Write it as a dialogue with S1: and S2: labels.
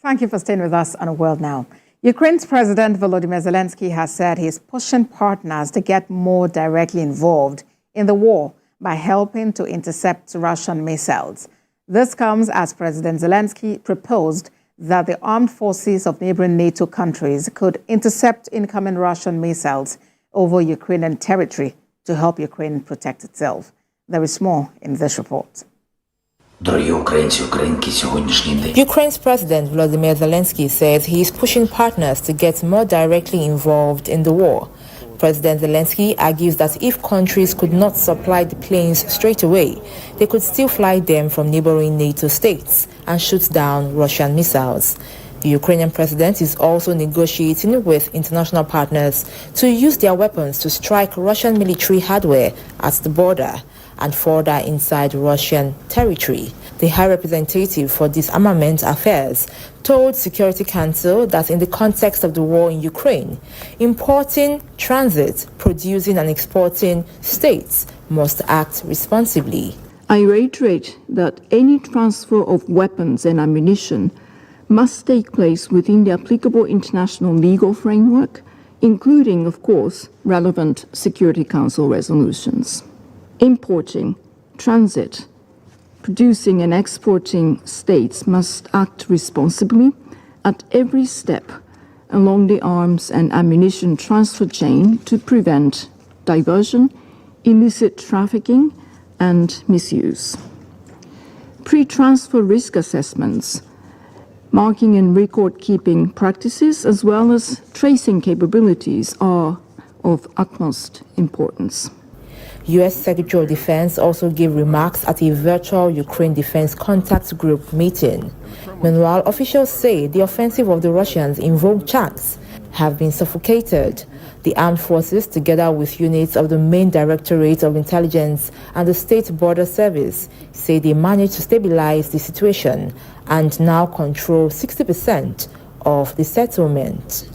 S1: Thank you for staying with us on World Now. Ukraine's President Volodymyr Zelensky has said he's pushing partners to get more directly involved in the war by helping to intercept Russian missiles. This comes as President Zelensky proposed that the armed forces of neighboring NATO countries could intercept incoming Russian missiles over Ukrainian territory to help Ukraine protect itself. There is more in this report.
S2: Ukraine's President Volodymyr Zelensky says he is pushing partners to get more directly involved in the war. President Zelensky argues that if countries could not supply the planes straight away, they could still fly them from neighboring NATO states and shoot down Russian missiles. The Ukrainian president is also negotiating with international partners to use their weapons to strike Russian military hardware at the border and further inside Russian territory. The High Representative for Disarmament Affairs told Security Council that in the context of the war in Ukraine, importing, transit, producing and exporting states must act responsibly.
S3: I reiterate that any transfer of weapons and ammunition must take place within the applicable international legal framework, including, of course, relevant Security Council resolutions. Importing, transit, producing and exporting states must act responsibly at every step along the arms and ammunition transfer chain to prevent diversion, illicit trafficking, and misuse. Pre-transfer risk assessments, marking and record-keeping practices, as well as tracing capabilities are of utmost importance.
S2: U.S. Secretary of Defense also gave remarks at a virtual Ukraine Defense Contact Group meeting. Meanwhile, officials say the offensive of the Russians in Volchaks have been suffocated. The armed forces, together with units of the main Directorate of Intelligence and the State Border Service, say they managed to stabilize the situation and now control 60% of the settlement.